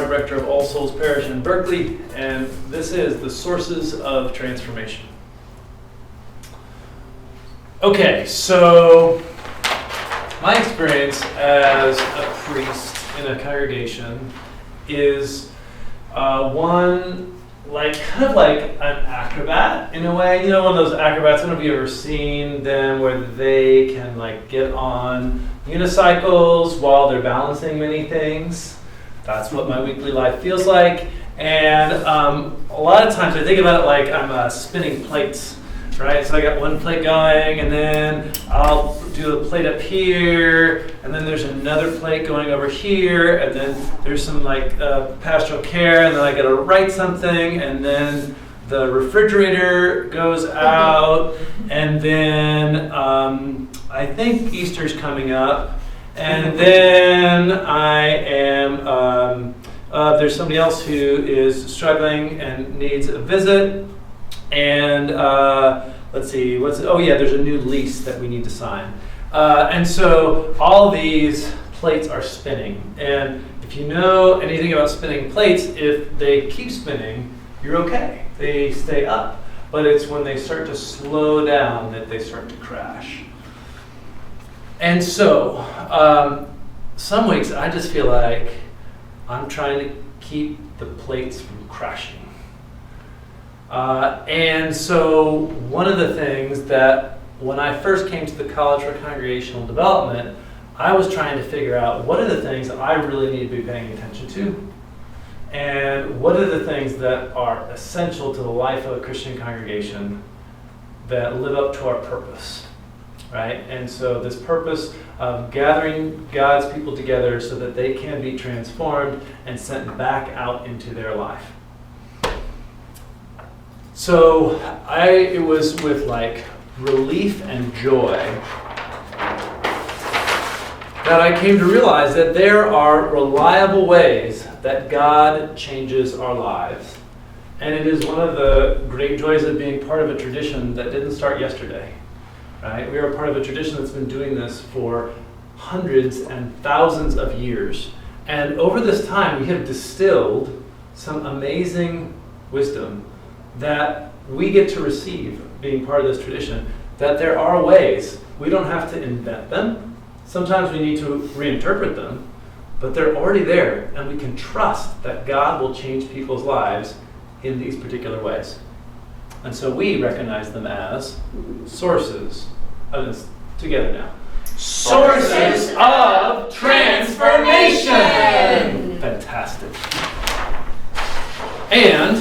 Brochard, rector of All Souls Parish in Berkeley, and this is the Sources of Transformation. Okay, so my experience as a priest in a congregation is one kind of like an acrobat in a way. You know, one of those acrobats. I don't know if you've ever seen them where they can get on unicycles while they're balancing many things. That's what my weekly life feels like. And a lot of times I think about it like I'm spinning plates, right? So I got one plate going, and then I'll do a plate up here, and then there's another plate going over here, and then there's some pastoral care, and then I gotta write something, and then the refrigerator goes out, and then I think Easter's coming up, and then I am, there's somebody else who is struggling and needs a visit, and let's see, there's a new lease that we need to sign. And so all these plates are spinning. And if you know anything about spinning plates, if they keep spinning, you're okay. They stay up. But it's when they start to slow down that they start to crash. And so some weeks I just feel like I'm trying to keep the plates from crashing. And so one of the things that when I first came to the College for Congregational Development, I was trying to figure out what are the things that I really need to be paying attention to, and what are the things that are essential to the life of a Christian congregation that live up to our purpose, right? And so this purpose of gathering God's people together so that they can be transformed and sent back out into their life. So it was with relief and joy that I came to realize that there are reliable ways that God changes our lives. And it is one of the great joys of being part of a tradition that didn't start yesterday, right? We are part of a tradition that's been doing this for hundreds and thousands of years. And over this time, we have distilled some amazing wisdom that we get to receive being part of this tradition, that there are ways. We don't have to invent them. Sometimes we need to reinterpret them, but they're already there, and we can trust that God will change people's lives in these particular ways. And so we recognize them as sources of this together now. Sources of transformation! Fantastic. And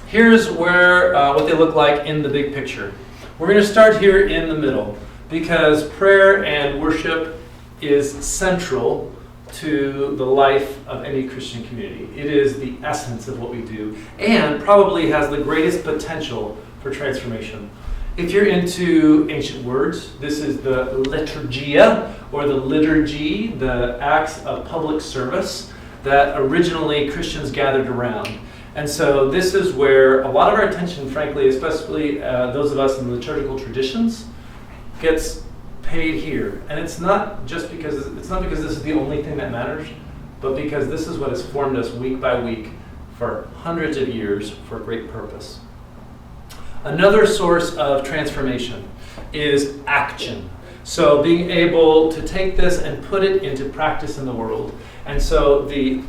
here's where what they look like in the big picture. We're going to start here in the middle because prayer and worship is central to the life of any Christian community. It is the essence of what we do and probably has the greatest potential for transformation. If you're into ancient words, this is the liturgia or the liturgy, the acts of public service that originally Christians gathered around. And so this is where a lot of our attention, frankly, especially those of us in the liturgical traditions, gets paid here. And it's not because this is the only thing that matters, but because this is what has formed us week by week for hundreds of years for a great purpose. Another source of transformation is action. So being able to take this and put it into practice in the world. And so the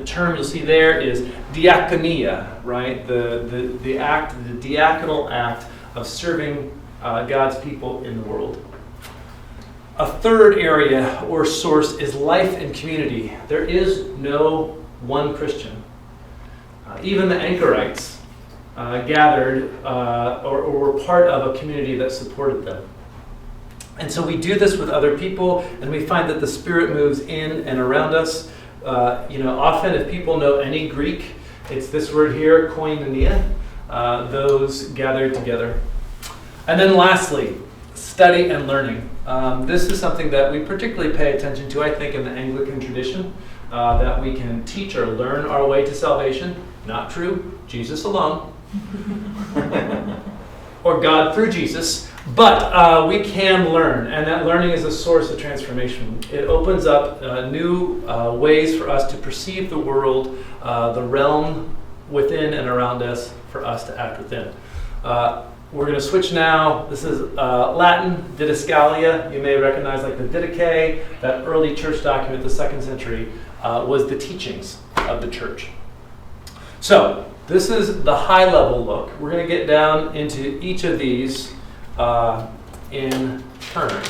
term you'll see there is diaconia, right? The act, the diaconal act of serving God's people in the world. A third area or source is life and community. There is no one Christian. Even the anchorites gathered or were part of a community that supported them. And so we do this with other people, and we find that the Spirit moves in and around us. Often if people know any Greek, it's this word here, koinonia, those gathered together. And then lastly, study and learning. This is something that we particularly pay attention to, I think, in the Anglican tradition, that we can teach or learn our way to salvation. Not true, Jesus alone. or God through Jesus, but we can learn, and that learning is a source of transformation. It opens up new ways for us to perceive the world, the realm within and around us, for us to act within. We're going to switch now. This is Latin, didascalia. You may recognize like the Didache, that early church document, the 2nd century, was the teachings of the church. So this is the high level look. We're going to get down into each of these in turn.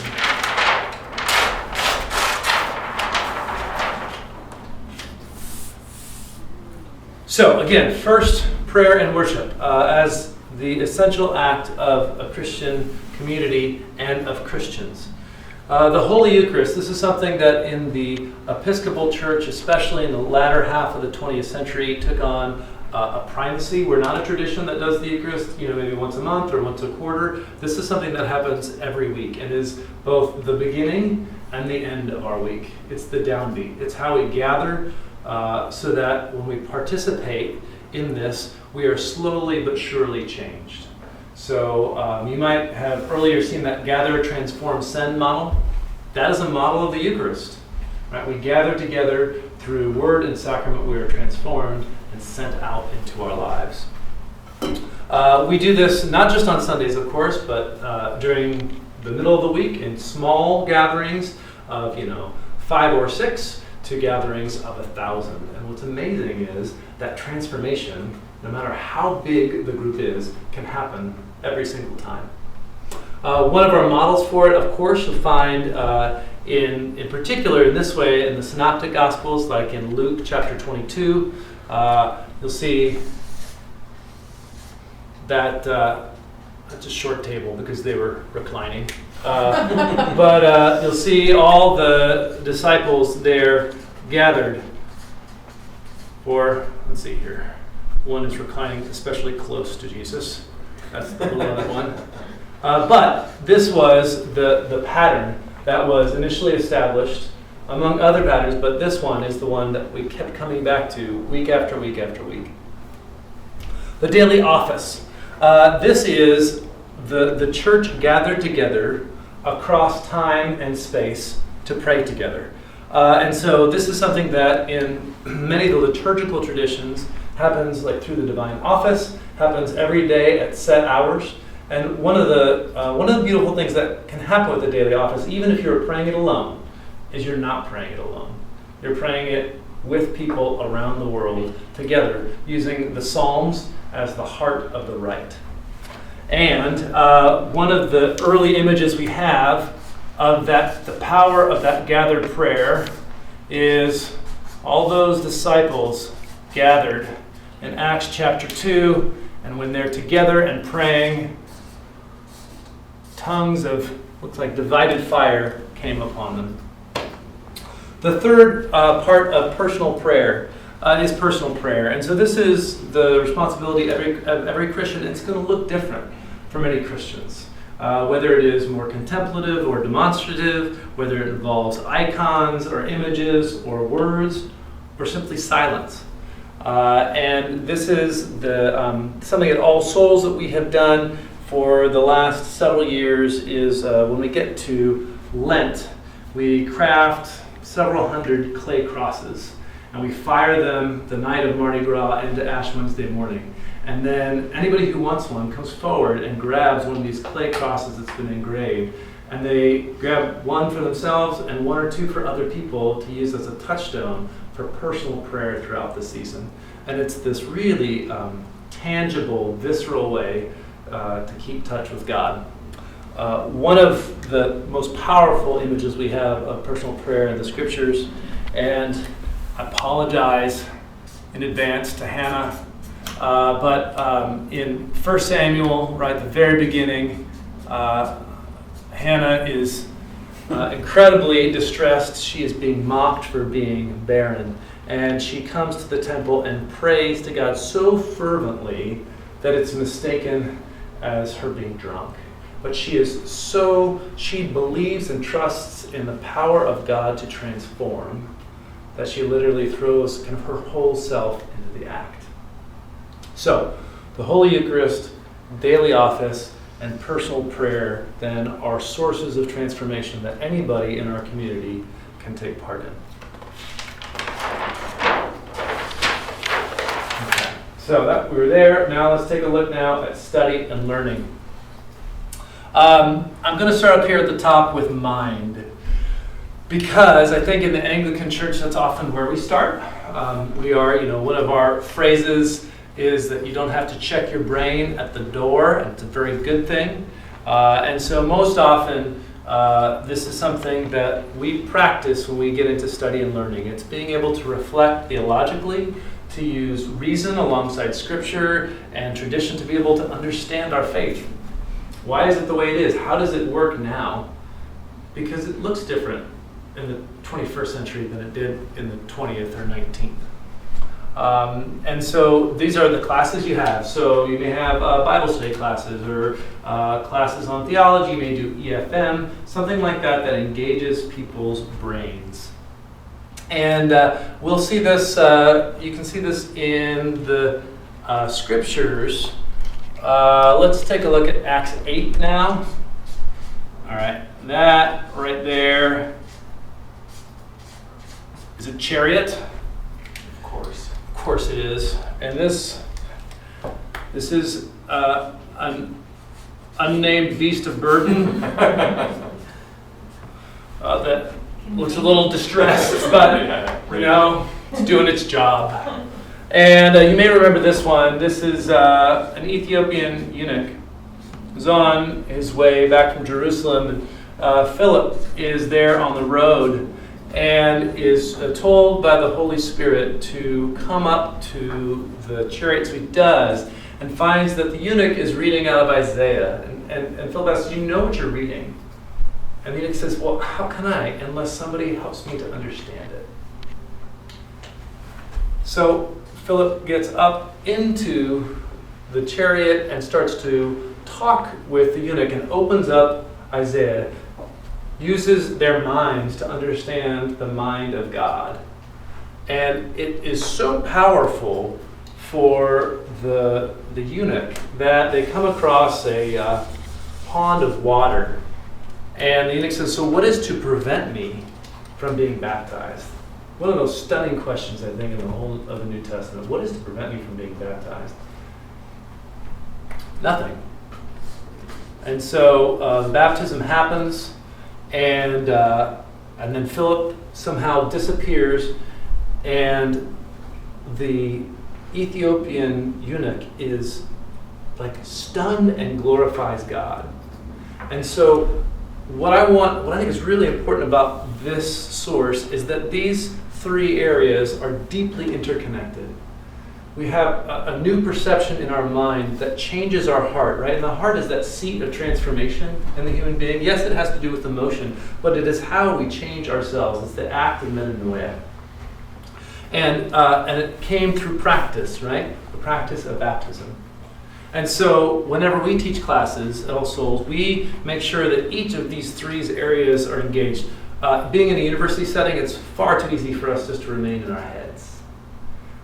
So again, first, prayer and worship as the essential act of a Christian community and of Christians. The Holy Eucharist, this is something that in the Episcopal Church, especially in the latter half of the 20th century, took on a primacy. We're not a tradition that does the Eucharist, maybe once a month or once a quarter. This is something that happens every week and is both the beginning and the end of our week. It's the downbeat. It's how we gather so that when we participate in this, we are slowly but surely changed. So you might have earlier seen that gather, transform, send model. That is a model of the Eucharist. Right? We gather together through word and sacrament. We are transformed and sent out into our lives. We do this not just on Sundays, of course, but during the middle of the week in small gatherings of 5 or 6 to gatherings of 1,000. And what's amazing is that transformation, no matter how big the group is, can happen every single time. One of our models for it, of course, you'll find in particular in this way in the Synoptic Gospels, like in Luke chapter 22. You'll see that it's a short table because they were reclining. But you'll see all the disciples there gathered for, let's see here, one is reclining especially close to Jesus. That's the beloved one. But this was the pattern that was initially established among other patterns, but this one is the one that we kept coming back to week after week after week. The daily office. This is the church gathered together across time and space to pray together. And so this is something that in many of the liturgical traditions happens like through the divine office, happens every day at set hours. And one of the beautiful things that can happen with the daily office, even if you're praying it alone, is you're not praying it alone. You're praying it with people around the world together, using the Psalms as the heart of the rite. And one of the early images we have of that, the power of that gathered prayer, is all those disciples gathered in Acts chapter 2, and when they're together and praying, tongues of, looks like divided fire came upon them. The third part of personal prayer is personal prayer. And so this is the responsibility of every Christian. It's going to look different for many Christians. Whether it is more contemplative or demonstrative, whether it involves icons or images or words, or simply silence. And this is something at All Souls that we have done for the last several years is when we get to Lent, we craft several hundred clay crosses and we fire them the night of Mardi Gras into Ash Wednesday morning. And then anybody who wants one comes forward and grabs one of these clay crosses that's been engraved, and they grab one for themselves and one or two for other people to use as a touchstone for personal prayer throughout the season. And it's this really tangible, visceral way to keep touch with God. One of the most powerful images we have of personal prayer in the scriptures, and I apologize in advance to Hannah, but in 1 Samuel, right at the very beginning, Hannah is incredibly distressed. She is being mocked for being barren. And she comes to the temple and prays to God so fervently that it's mistaken as her being drunk. But she believes and trusts in the power of God to transform, that she literally throws kind of her whole self into the act. So, the Holy Eucharist, daily office, and personal prayer then are sources of transformation that anybody in our community can take part in. Okay. So that we were there. Now let's take a look now at study and learning. I'm going to start up here at the top with mind, because I think in the Anglican Church that's often where we start. We are, one of our phrases is that you don't have to check your brain at the door, and it's a very good thing. And so most often, this is something that we practice when we get into study and learning. It's being able to reflect theologically, to use reason alongside scripture and tradition to be able to understand our faith. Why is it the way it is? How does it work now? Because it looks different in the 21st century than it did in the 20th or 19th. And so these are the classes you have. So you may have Bible study classes or classes on theology. You may do EFM, something like that that engages people's brains. And we'll see this, you can see this in the scriptures. Let's take a look at Acts 8 now. All right, that right there is a chariot. Of course it is. And this is an unnamed beast of burden that looks a little distressed, but it's doing its job. And you may remember this one. This is an Ethiopian eunuch who's on his way back from Jerusalem. Philip is there on the road and is told by the Holy Spirit to come up to the chariot. So he does, and finds that the eunuch is reading out of Isaiah. And Philip asks, "Do you know what you're reading?" And the eunuch says, "Well, how can I unless somebody helps me to understand it?" So Philip gets up into the chariot and starts to talk with the eunuch and opens up Isaiah, uses their minds to understand the mind of God. And it is so powerful for the eunuch that they come across a pond of water. And the eunuch says, "So what is to prevent me from being baptized?" One of those stunning questions, I think, in the whole of the New Testament. What is to prevent me from being baptized? Nothing. And so the baptism happens, and then Philip somehow disappears, and the Ethiopian eunuch is like stunned and glorifies God. And so what I think is really important about this source is that these three areas are deeply interconnected. We have a new perception in our mind that changes our heart, right? And the heart is that seat of transformation in the human being. Yes, it has to do with emotion, but it is how we change ourselves. It's the act of metanoia. And it came through practice, right? The practice of baptism. And so whenever we teach classes at All Souls, we make sure that each of these three areas are engaged. Being in a university setting, it's far too easy for us just to remain in our heads.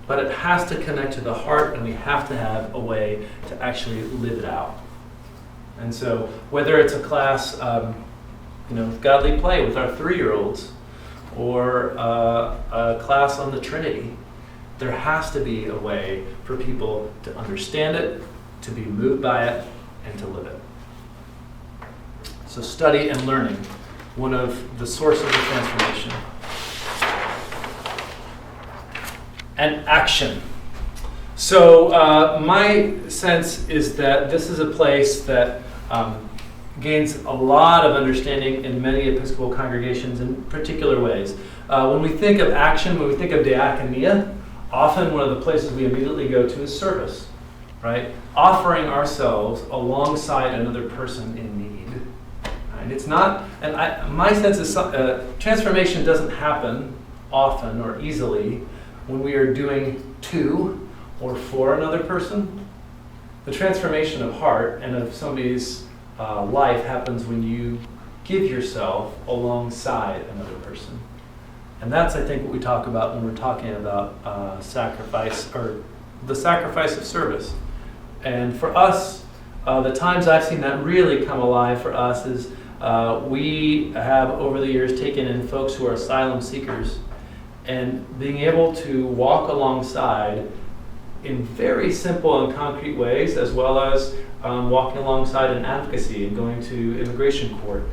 But it has to connect to the heart, and we have to have a way to actually live it out. And so whether it's a class, godly play with our 3-year-olds, or a class on the Trinity, there has to be a way for people to understand it, to be moved by it, and to live it. So study and learning, one of the sources of transformation. And action. So my sense is that this is a place that gains a lot of understanding in many Episcopal congregations in particular ways. When we think of action, when we think of diaconia, often one of the places we immediately go to is service, right? Offering ourselves alongside another person in need. And it's not, and my sense is transformation doesn't happen often or easily when we are doing to or for another person. The transformation of heart and of somebody's life happens when you give yourself alongside another person. And that's, I think, what we talk about when we're talking about sacrifice, or the sacrifice of service. And for us, The times I've seen that really come alive for us is we have over the years taken in folks who are asylum seekers and being able to walk alongside in very simple and concrete ways, as well as walking alongside in advocacy and going to immigration court,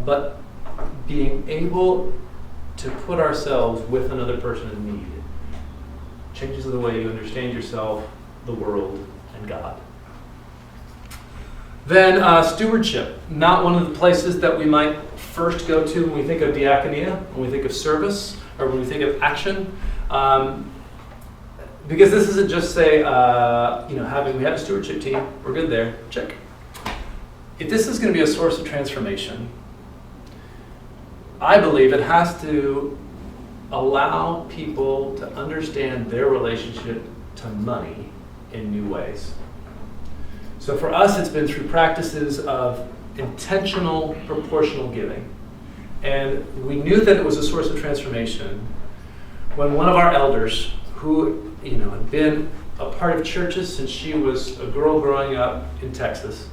but being able to put ourselves with another person in need changes the way you understand yourself, the world, and God. Then stewardship, not one of the places that we might first go to when we think of diaconia, when we think of service, or when we think of action. Because this isn't just say, we have a stewardship team, we're good there, check. If this is going to be a source of transformation, I believe it has to allow people to understand their relationship to money in new ways. So for us, it's been through practices of intentional proportional giving. And we knew that it was a source of transformation when one of our elders, who had been a part of churches since she was a girl growing up in Texas,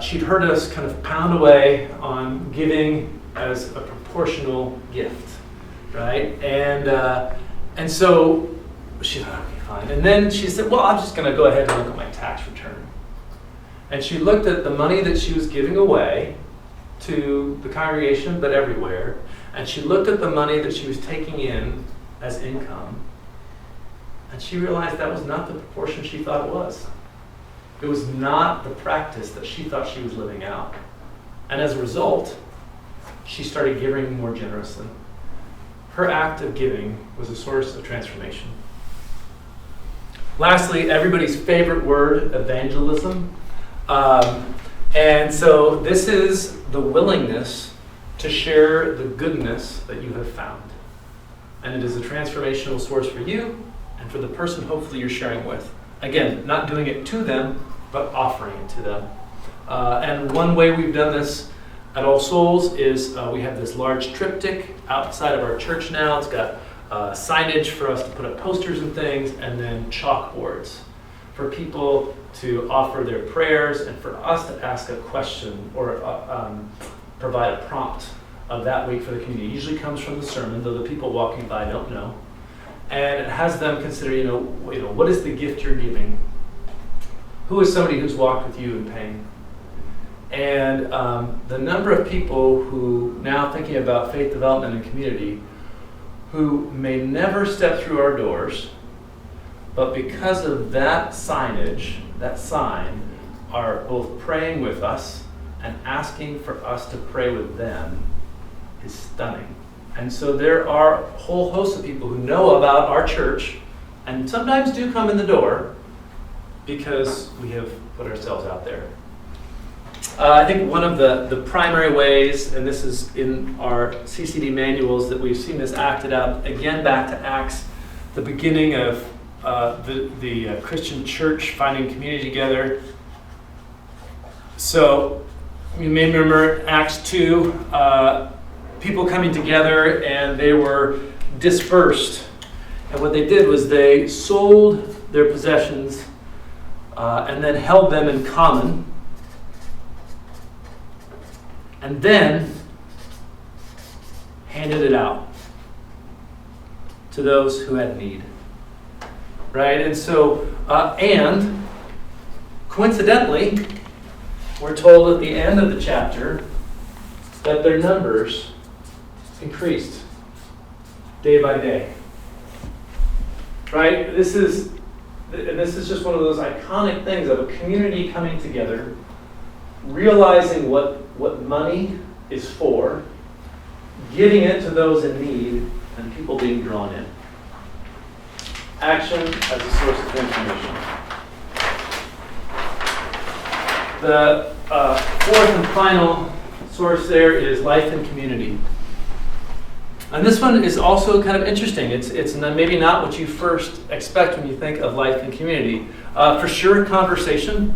she'd heard us kind of pound away on giving as a proportional gift, right? And so she thought, okay, fine. And then she said, well, I'm just going to go ahead and look at my tax return. And she looked at the money that she was giving away to the congregation, but everywhere. And she looked at the money that she was taking in as income. And she realized that was not the proportion she thought it was. It was not the practice that she thought she was living out. And as a result, she started giving more generously. Her act of giving was a source of transformation. Lastly, everybody's favorite word, evangelism. And so this is the willingness to share the goodness that you have found. And it is a transformational source for you and for the person hopefully you're sharing with. Again, not doing it to them, but offering it to them. And one way we've done this at All Souls is we have this large triptych outside of our church now. It's got signage for us to put up posters and things, and then chalkboards for people to offer their prayers and for us to ask a question or provide a prompt of that week for the community. It usually comes from the sermon, though the people walking by don't know. And it has them consider, what is the gift you're giving? Who is somebody who's walked with you in pain? And the number of people who now thinking about faith development and community who may never step through our doors, but because of that signage, that sign, are both praying with us and asking for us to pray with them is stunning. And so there are a whole host of people who know about our church and sometimes do come in the door because we have put ourselves out there. I think one of the primary ways, and this is in our CCD manuals, that we've seen this acted out, again back to Acts, the beginning of the Christian church finding community together. So you may remember Acts 2, people coming together and they were dispersed. And what they did was they sold their possessions and then held them in common. And then handed it out to those who had need. Right? And so, and coincidentally, we're told at the end of the chapter that their numbers increased day by day. Right? This is just one of those iconic things of a community coming together, realizing what money is for, giving it to those in need, and people being drawn in. Action as a source of transformation. The fourth and final source there is life and community. And this one is also kind of interesting. It's maybe not what you first expect when you think of life and community. For sure, conversation.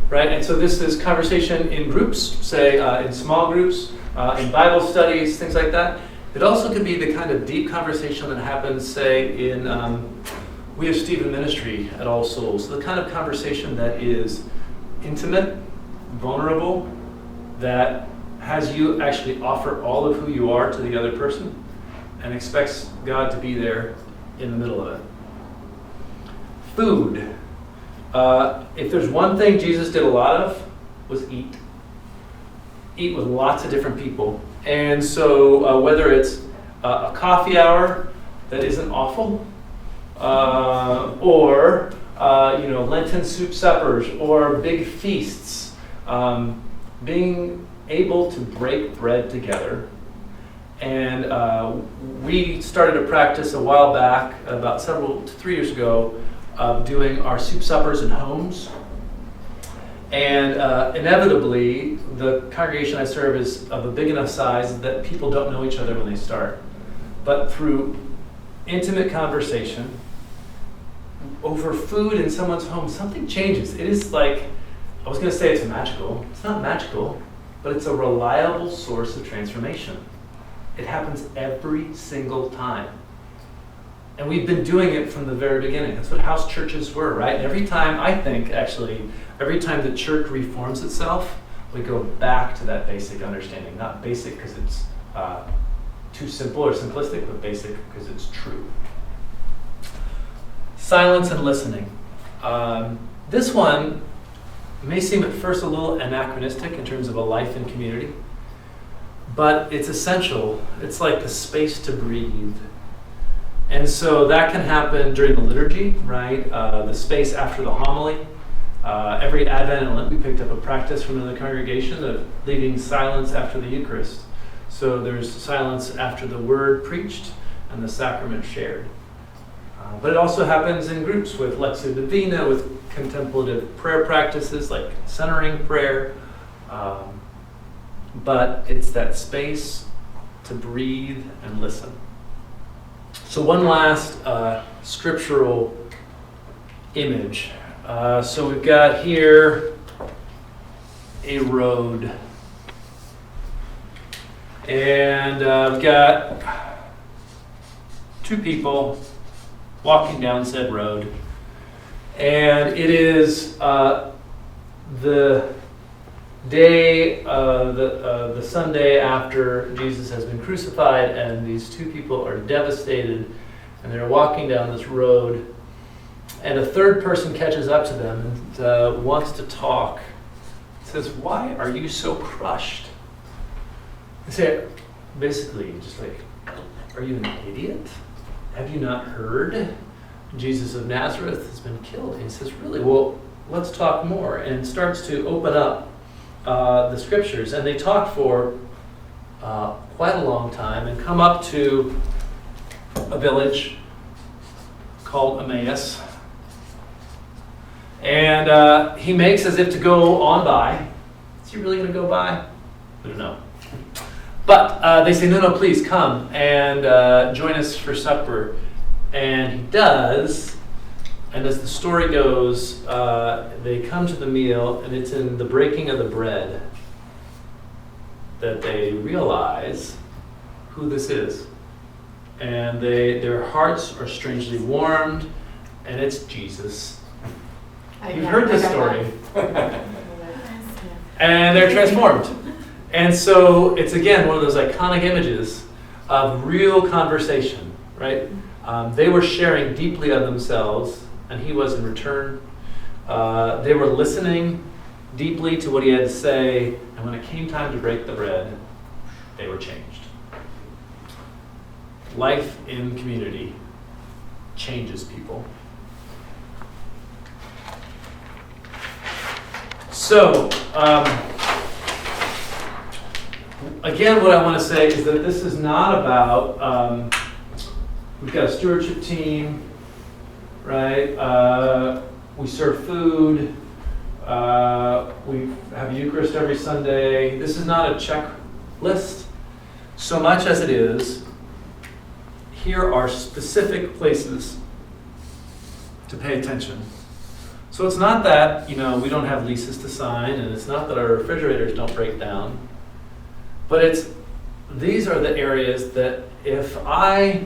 Right, and so this is conversation in groups, say in small groups, in Bible studies, things like that. It also could be the kind of deep conversation that happens, say, in We have Stephen Ministry at All Souls. The kind of conversation that is intimate, vulnerable, that has you actually offer all of who you are to the other person and expects God to be there in the middle of it. Food. If there's one thing Jesus did a lot of, was eat. Eat with lots of different people. And so whether it's a coffee hour that isn't awful, or Lenten soup suppers, or big feasts, being able to break bread together. And we started a practice a while back, about 3 years ago, of doing our soup suppers in homes. And inevitably, the congregation I serve is of a big enough size that people don't know each other when they start. But through intimate conversation, over food in someone's home, something changes. It is like, I was going to say it's magical. It's not magical, but it's a reliable source of transformation. It happens every single time. And we've been doing it from the very beginning. That's what house churches were, right? Every time, I think, actually, every time the church reforms itself, we go back to that basic understanding. Not basic because it's too simple or simplistic, but basic because it's true. Silence and listening. This one may seem at first a little anachronistic in terms of a life in community, but it's essential. It's like the space to breathe. And so that can happen during the liturgy, right? The space after the homily. Every Advent and Lent, we picked up a practice from another congregation of leaving silence after the Eucharist. So there's silence after the word preached and the sacrament shared. But it also happens in groups with Lectio Divina, with contemplative prayer practices like centering prayer. But it's that space to breathe and listen. So one last scriptural image. So we've got here a road. And we've got two people walking down said road. And it is the day, the Sunday after Jesus has been crucified, and these two people are devastated, and they're walking down this road, and a third person catches up to them and wants to talk. Says, "Why are you so crushed?" They say, basically, just like, "Are you an idiot? Have you not heard? Jesus of Nazareth has been killed." And he says, "Really? Well, let's talk more," and starts to open up the scriptures. And they talk for quite a long time and come up to a village called Emmaus. And he makes as if to go on by. Is he really going to go by? I don't know. But they say, no, please come and join us for supper. And he does. And as the story goes, they come to the meal, and it's in the breaking of the bread that they realize who this is. And their hearts are strangely warmed, and it's Jesus. You've heard this story. And they're transformed. And so it's, again, one of those iconic images of real conversation, right? They were sharing deeply of themselves, and he was in return. They were listening deeply to what he had to say, and when it came time to break the bread, they were changed. Life in community changes people. So, again, what I want to say is that this is not about, we've got a stewardship team, right? We serve food. We have Eucharist every Sunday. This is not a checklist so much as it is, here are specific places to pay attention. So it's not that, we don't have leases to sign, and it's not that our refrigerators don't break down, but these are the areas that if I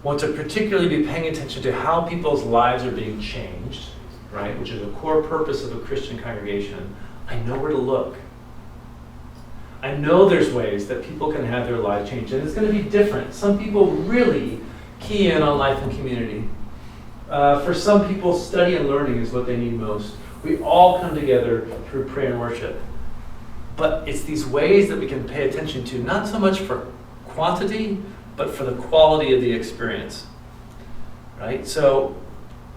want to particularly be paying attention to how people's lives are being changed, right, which is a core purpose of a Christian congregation, I know where to look. I know there's ways that people can have their lives changed, and it's going to be different. Some people really key in on life and community. For some people, study and learning is what they need most. We all come together through prayer and worship. But it's these ways that we can pay attention to, not so much for quantity, but for the quality of the experience. Right? So,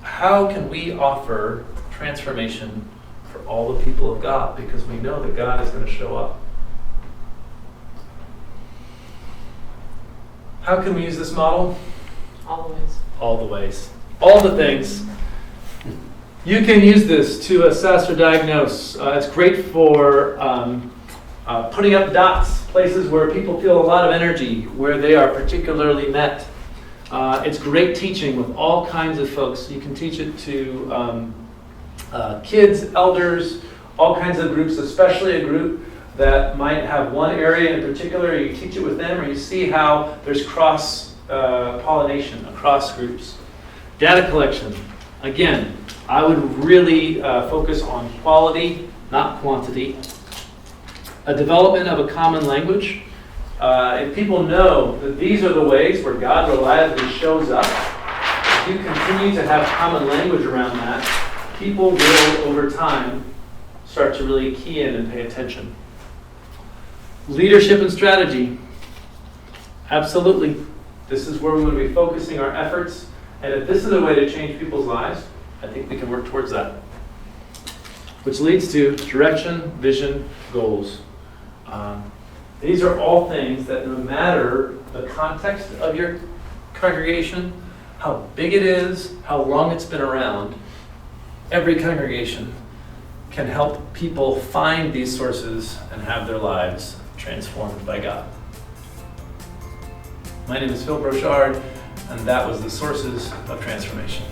how can we offer transformation for all the people of God? Because we know that God is going to show up. How can we use this model? All the ways. All the ways. All the things. You can use this to assess or diagnose. It's great for putting up dots, places where people feel a lot of energy, where they are particularly met. It's great teaching with all kinds of folks. You can teach it to kids, elders, all kinds of groups, especially a group that might have one area in particular. You teach it with them, or you see how there's cross-pollination across groups. Data collection. Again, I would really focus on quality, not quantity. A development of a common language. If people know that these are the ways where God reliably shows up, if you continue to have common language around that, people will, over time, start to really key in and pay attention. Leadership and strategy. Absolutely. This is where we want to be focusing our efforts. And if this is a way to change people's lives, I think we can work towards that. Which leads to direction, vision, goals. These are all things that no matter the context of your congregation, how big it is, how long it's been around, every congregation can help people find these sources and have their lives transformed by God. My name is Phil Brochard, and that was the Sources of Transformation.